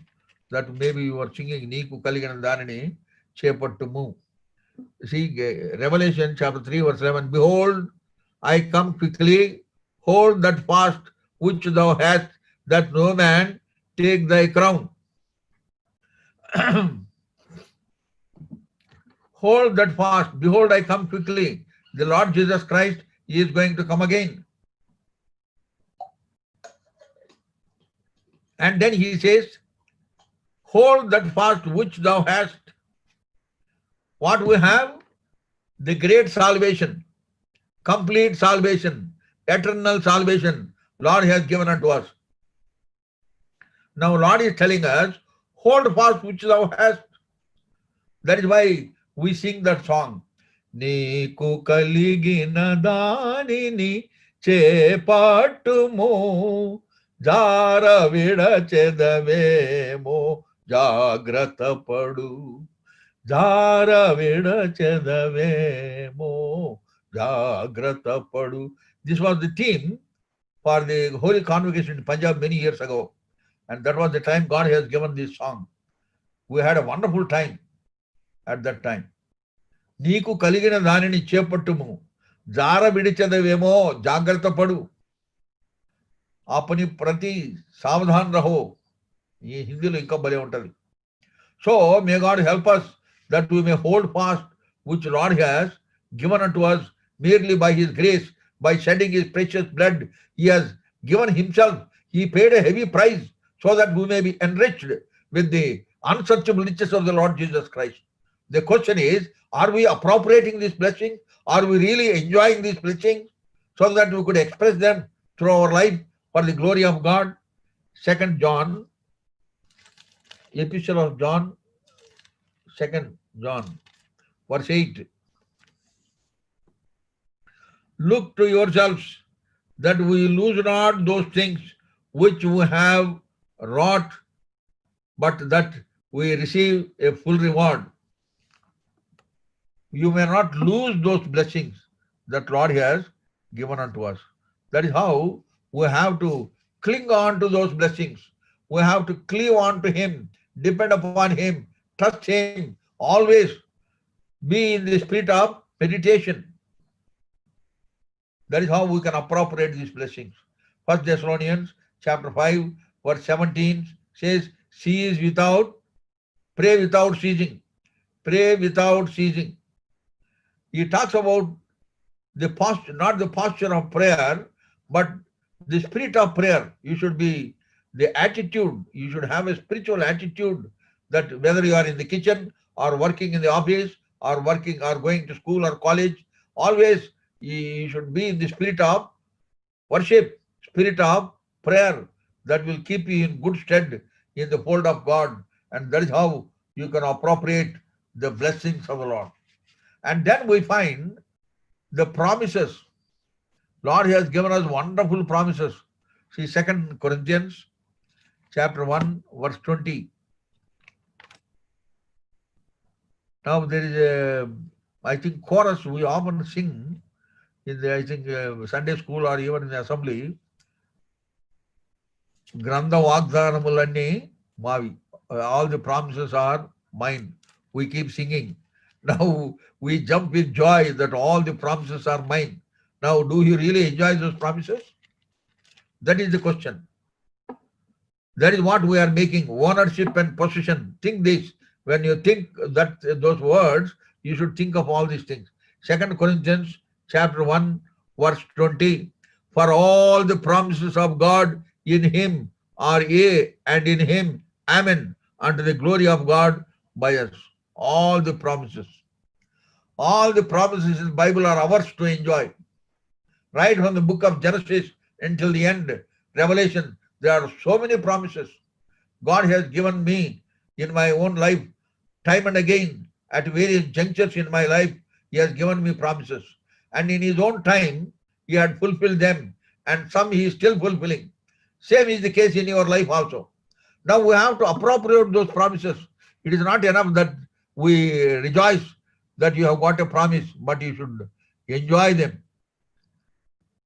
that maybe you were singing, Neeku Kaliganandanani, Chepattumu. See, Revelation chapter 3, verse 11, behold, I come quickly, hold that fast which thou hast, that no man take thy crown. Hold that fast, behold, I come quickly. The Lord Jesus Christ is going to come again. And then he says, hold that fast which thou hast. What we have? The great salvation, complete salvation, eternal salvation, Lord has given unto us. Now Lord is telling us, hold fast which thou hast. That is why we sing that song. Neeku kaligina danini chepattumu jara vidachedavemo jagrata padu. Jara vidachedavemo jagrata padu. This was the theme for the Holy Convocation in Punjab many years ago. And that was the time God has given this song. We had a wonderful time at that time. Neeku kaligina danini chepattumu jara vidichadavemo jagrata padu. Apani prati savdhan raho. Ye Hindi lo inka bale untadi. So may God help us that we may hold fast which Lord has given unto us merely by his grace, by shedding his precious blood. He has given himself. He paid a heavy price so that we may be enriched with the unsearchable riches of the Lord Jesus Christ. The question is, are we appropriating this blessing? Are we really enjoying these blessings so that we could express them through our life for the glory of God? 2 John Epistle of John, 2nd John, verse 8. Look to yourselves that we lose not those things which we have wrought, but that we receive a full reward. You may not lose those blessings that Lord has given unto us. That is how we have to cling on to those blessings. We have to cleave on to Him, depend upon Him, trust Him, always be in the spirit of meditation. That is how we can appropriate these blessings. 1 Thessalonians chapter 5, verse 17 says, cease without, pray without ceasing. Pray without ceasing. He talks about the posture, not the posture of prayer, but the spirit of prayer. You should be the attitude. You should have a spiritual attitude that whether you are in the kitchen or working in the office or working or going to school or college, always you should be in the spirit of worship, spirit of prayer that will keep you in good stead in the fold of God. And that is how you can appropriate the blessings of the Lord. And then we find the promises. Lord has given us wonderful promises. See 2 Corinthians chapter 1, verse 20. Now there is a, I think, chorus we often sing in the, I think, Sunday school or even in the assembly. Granda Vagdanamulanni Mavi. All the promises are mine. We keep singing. Now we jump with joy that all the promises are mine. Now, do you really enjoy those promises? That is the question. That is what we are making, ownership and possession. Think this. When you think that those words, you should think of all these things. 2 Corinthians chapter 1, verse 20. For all the promises of God in Him are yea, and in Him amen, unto the glory of God by us. All the promises. All the promises in the Bible are ours to enjoy. Right from the book of Genesis until the end, Revelation, there are so many promises. God has given me in my own life, time and again, at various junctures in my life, He has given me promises. And in His own time, He had fulfilled them, and some He is still fulfilling. Same is the case in your life also. Now we have to appropriate those promises. It is not enough that we rejoice that you have got a promise, but you should enjoy them.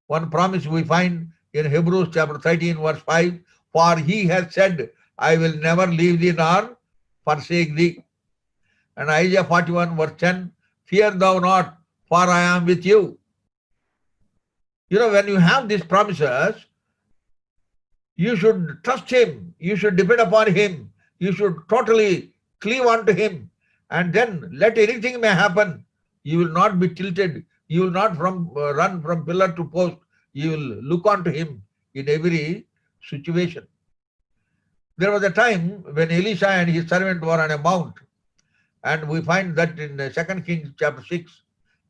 One promise we find in Hebrews chapter 13, verse 5, for He has said, I will never leave thee nor forsake thee. And Isaiah 41, verse 10, fear thou not, for I am with you. You know, when you have these promises, you should trust Him, you should depend upon Him, you should totally cleave unto Him, and then let anything may happen. You will not be tilted, you will not run from pillar to post, you will look unto Him in every situation. There was a time when Elisha and his servant were on a mount, and we find that in 2 Kings chapter 6,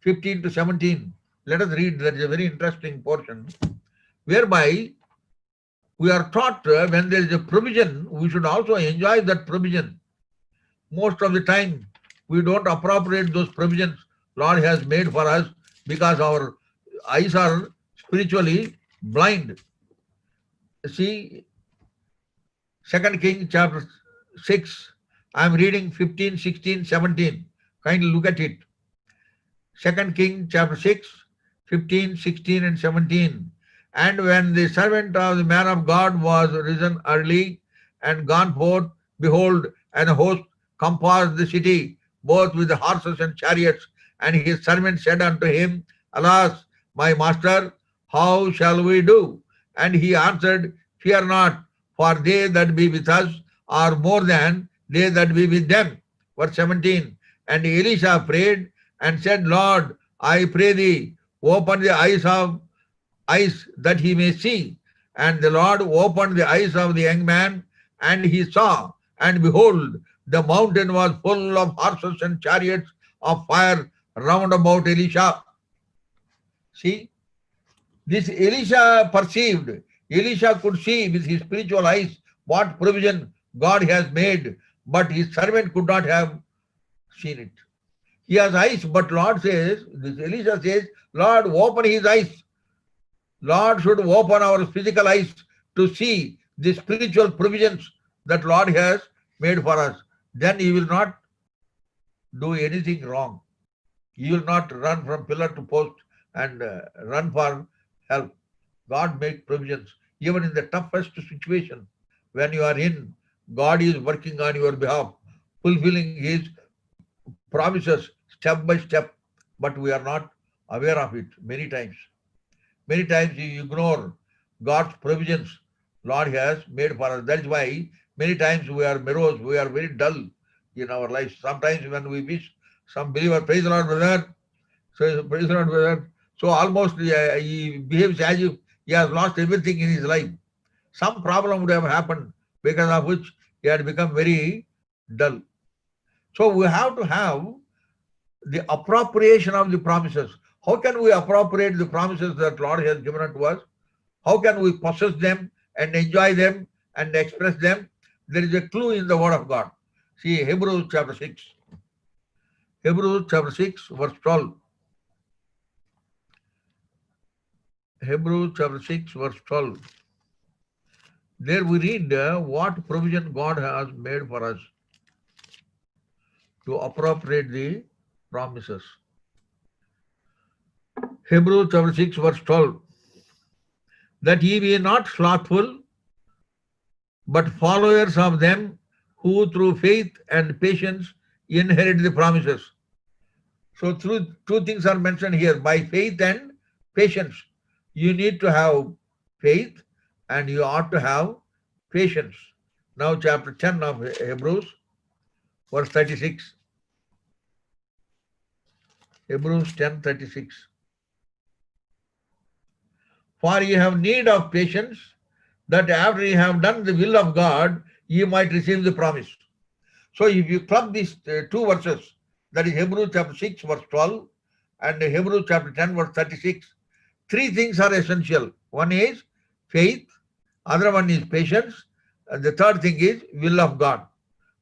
15 to 17. Let us read, that is a very interesting portion, whereby we are taught when there is a provision, we should also enjoy that provision. Most of the time, we don't appropriate those provisions Lord has made for us because our eyes are spiritually blind. See, 2 Kings chapter 6, I am reading 15, 16, 17. Kindly look at it. 2 Kings chapter 6, 15, 16 and 17. And when the servant of the man of God was risen early and gone forth, behold, an host compassed the city, both with horses and chariots. And his servant said unto him, alas, my master, how shall we do? And he answered, fear not, for they that be with us are more than they that be with them. Verse 17. And Elisha prayed and said, Lord, I pray thee, open the eyes that he may see. And the Lord opened the eyes of the young man, and he saw, and behold, the mountain was full of horses and chariots of fire round about Elisha. See, this Elisha perceived, Elisha could see with his spiritual eyes what provision God has made but his servant could not have seen it. He has eyes, but Lord says, this Elisha says, Lord, open his eyes. Lord should open our physical eyes to see the spiritual provisions that Lord has made for us. Then he will not do anything wrong. He will not run from pillar to post and run for help. God makes provisions. Even in the toughest situation, when you are in, God is working on your behalf, fulfilling his promises step by step, but we are not aware of it many times. Many times you ignore God's provisions Lord has made for us. That's why many times we are morose, we are very dull in our lives. Sometimes when we wish some believer, praise the Lord, brother, so praise the Lord, brother. So almost he behaves as if he has lost everything in his life. Some problem would have happened because of which he had become very dull. So we have to have the appropriation of the promises. How can we appropriate the promises that Lord has given unto us? How can we possess them and enjoy them and express them? There is a clue in the Word of God. See Hebrews chapter 6. Hebrews chapter 6, verse 12. Hebrews chapter 6, verse 12. There we read what provision God has made for us to appropriate the promises. Hebrews chapter 6, verse 12. That ye be not slothful, but followers of them who through faith and patience inherit the promises. So two things are mentioned here, by faith and patience. You need to have faith and you ought to have patience. Now chapter 10 of Hebrews, verse 36. Hebrews 10:36. For ye have need of patience, that after ye have done the will of God, ye might receive the promise. So if you club these two verses, that is Hebrews chapter 6, verse 12, and Hebrews chapter 10, verse 36, three things are essential. One is faith, other one is patience, and the third thing is will of God.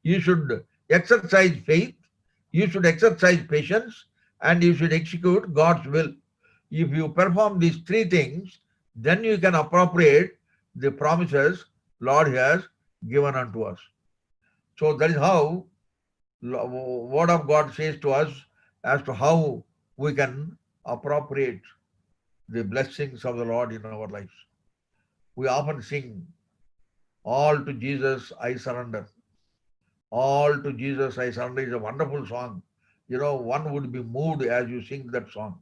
You should exercise faith, you should exercise patience, and you should execute God's will. If you perform these three things, then you can appropriate the promises Lord has given unto us. So that is how Word of God says to us as to how we can appropriate the blessings of the Lord in our lives. We often sing, all to Jesus I surrender. All to Jesus I surrender is a wonderful song. You know, one would be moved as you sing that song.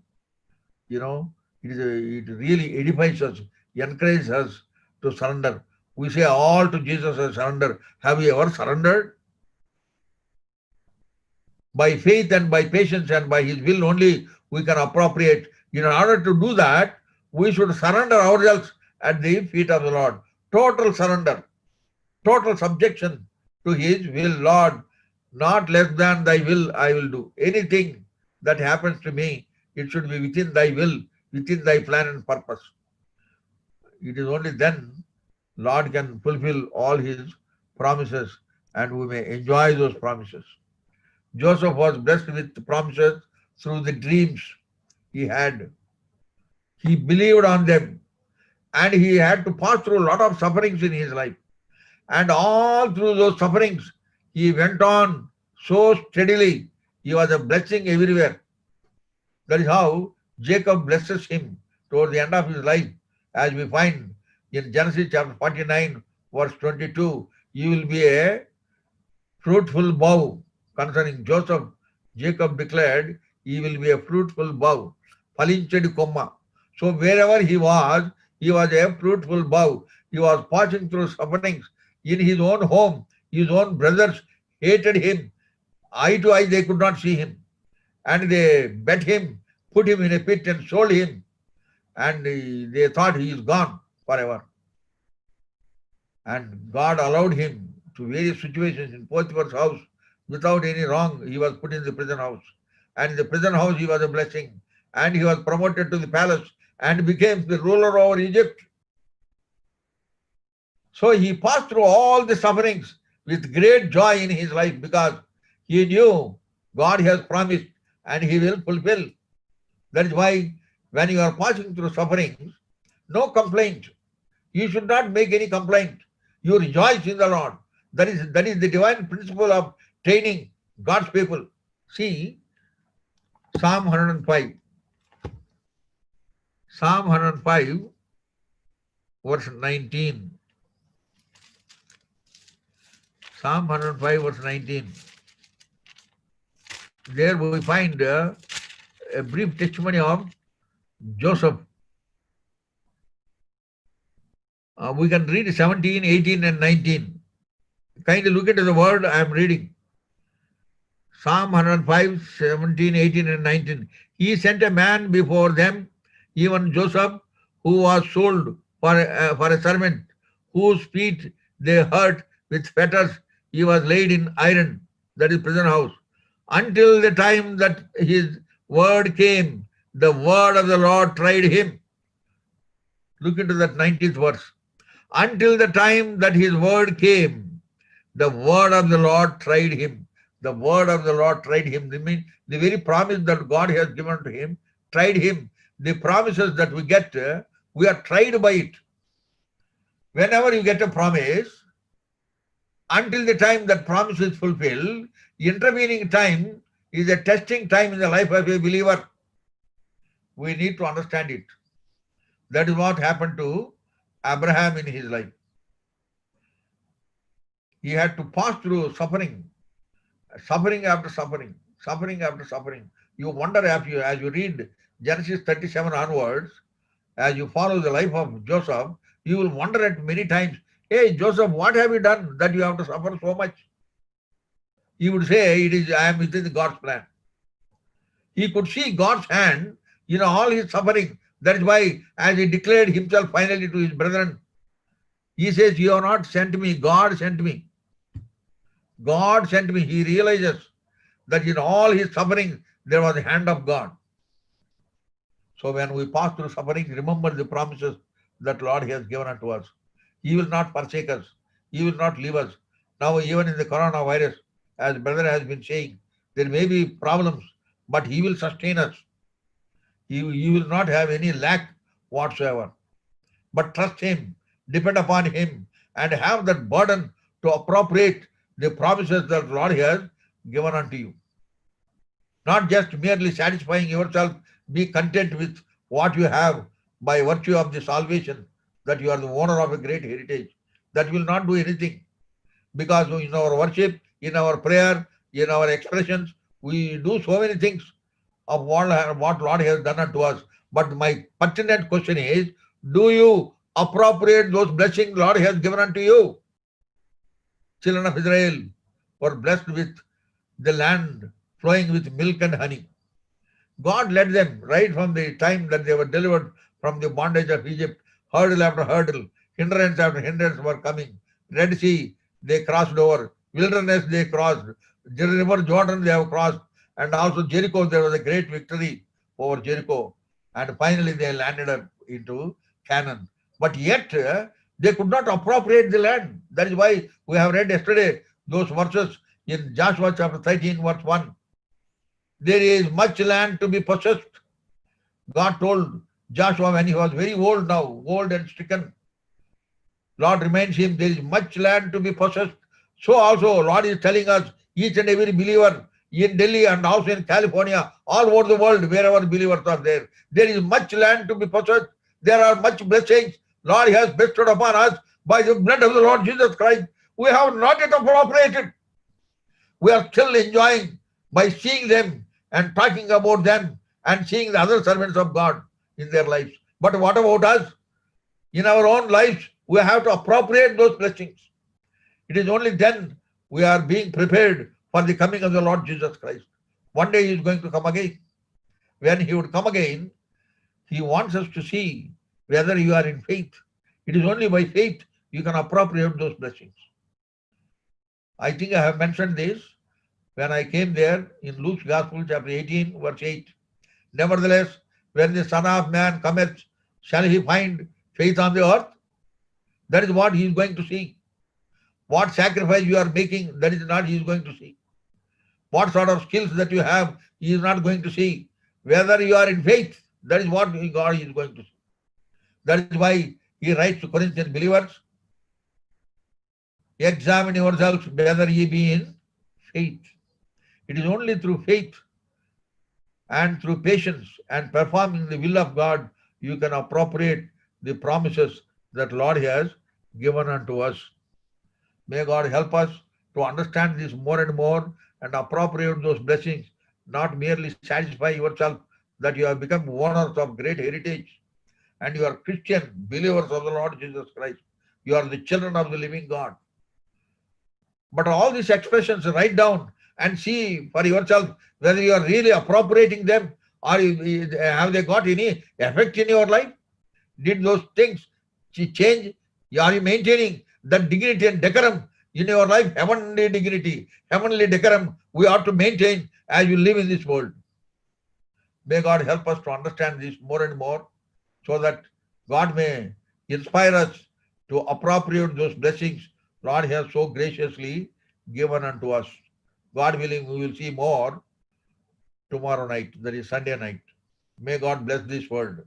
You know, it really edifies us, encourages us to surrender. We say, all to Jesus I surrender. Have you ever surrendered? By faith and by patience and by His will only we can appropriate. In order to do that, we should surrender ourselves at the feet of the Lord. Total surrender, total subjection to His will. Lord, not less than thy will I will do. Anything that happens to me, it should be within thy will, within thy plan and purpose. It is only then Lord can fulfill all His promises and we may enjoy those promises. Joseph was blessed with promises through the dreams he had. He believed on them and he had to pass through a lot of sufferings in his life. And all through those sufferings, he went on so steadily. He was a blessing everywhere. That is how Jacob blesses him toward the end of his life, as we find in Genesis chapter 49, verse 22. You will be a fruitful bough. Concerning Joseph, Jacob declared, he will be a fruitful bough. Palinchedi komma. So wherever he was a fruitful bough. He was passing through sufferings in his own home. His own brothers hated him. Eye to eye, they could not see him. And they bet him, put him in a pit and sold him. And they thought he is gone forever. And God allowed him to various situations in Potiphar's house. Without any wrong, he was put in the prison house. And in the prison house, he was a blessing. And he was promoted to the palace and became the ruler over Egypt. So he passed through all the sufferings with great joy in his life because he knew God has promised and he will fulfill. That is why when you are passing through sufferings, no complaint. You should not make any complaint. You rejoice in the Lord. That is the divine principle of training God's people. See, Psalm 105. Psalm 105, verse 19. Psalm 105, verse 19. There we find a brief testimony of Joseph. We can read 17, 18, and 19. Kindly look at the word I am reading. Psalm 105, 17, 18, and 19. He sent a man before them, even Joseph, who was sold for a servant, whose feet they hurt with fetters. He was laid in iron, that is prison house, until the time that his word came. The word of the Lord tried him. Look into that 19th verse. Until the time that his word came, the word of the Lord tried him. The word of the Lord tried him. I mean, the very promise that God has given to him tried him. The promises that we get, we are tried by it. Whenever you get a promise, until the time that promise is fulfilled, intervening time is a testing time in the life of a believer. We need to understand it. That is what happened to Abraham in his life. He had to pass through suffering, suffering after suffering, suffering after suffering. You wonder as you read Genesis 37 onwards, as you follow the life of Joseph, you will wonder at many times, hey Joseph, what have you done that you have to suffer so much? He would say, I am within God's plan. He could see God's hand in all his suffering. That is why, as he declared himself finally to his brethren, he says, you have not sent me, God sent me. God sent me. He realizes that in all his suffering, there was the hand of God. So when we pass through suffering, remember the promises that Lord has given unto us. He will not forsake us. He will not leave us. Now, even in the coronavirus, as brother has been saying, there may be problems, but he will sustain us. You will not have any lack whatsoever. But trust him, depend upon him, and have that burden to appropriate the promises that Lord has given unto you. Not just merely satisfying yourself, be content with what you have by virtue of the salvation, that you are the owner of a great heritage. That will not do anything. Because in our worship, in our prayer, in our expressions, we do so many things of what Lord has done unto us. But my pertinent question is, do you appropriate those blessings Lord has given unto you? Children of Israel were blessed with the land flowing with milk and honey. God led them right from the time that they were delivered from the bondage of Egypt. Hurdle after hurdle, hindrance after hindrance were coming. Red Sea, they crossed over. Wilderness, they crossed. The river Jordan, they have crossed. And also Jericho, there was a great victory over Jericho. And finally, they landed up into Canaan. But yet, they could not appropriate the land. That is why we have read yesterday those verses in Joshua chapter 13, verse 1. There is much land to be possessed. God told Joshua when he was very old now, old and stricken. Lord reminds him there is much land to be possessed. So also Lord is telling us, each and every believer in Delhi and also in California, all over the world, wherever believers are there, there is much land to be possessed. There are much blessings Lord has bestowed upon us by the blood of the Lord Jesus Christ. We have not yet appropriated. We are still enjoying by seeing them and talking about them and seeing the other servants of God in their lives. But what about us? In our own lives, we have to appropriate those blessings. It is only then we are being prepared for the coming of the Lord Jesus Christ. One day he is going to come again. When he would come again, he wants us to see whether you are in faith. It is only by faith you can appropriate those blessings. I think I have mentioned this when I came there in Luke's Gospel, chapter 18, verse 8. Nevertheless, when the Son of Man cometh, shall he find faith on the earth? That is what he is going to see. What sacrifice you are making, that is not He is going to see. What sort of skills that you have, He is not going to see. Whether you are in faith, that is what God is going to see. That is why He writes to Corinthian believers, examine yourselves whether ye be in faith. It is only through faith and through patience and performing the will of God you can appropriate the promises that Lord has given unto us. May God help us to understand this more and more and appropriate those blessings, not merely satisfy yourself that you have become owners of great heritage and you are Christian believers of the Lord Jesus Christ. You are the children of the living God. But all these expressions, write down and see for yourself whether you are really appropriating them or have they got any effect in your life? Did those things change? Are you maintaining that dignity and decorum in your life? Heavenly dignity, heavenly decorum we ought to maintain as you live in this world. May God help us to understand this more and more so that God may inspire us to appropriate those blessings Lord has so graciously given unto us. God willing, we will see more tomorrow night, that is Sunday night. May God bless this world.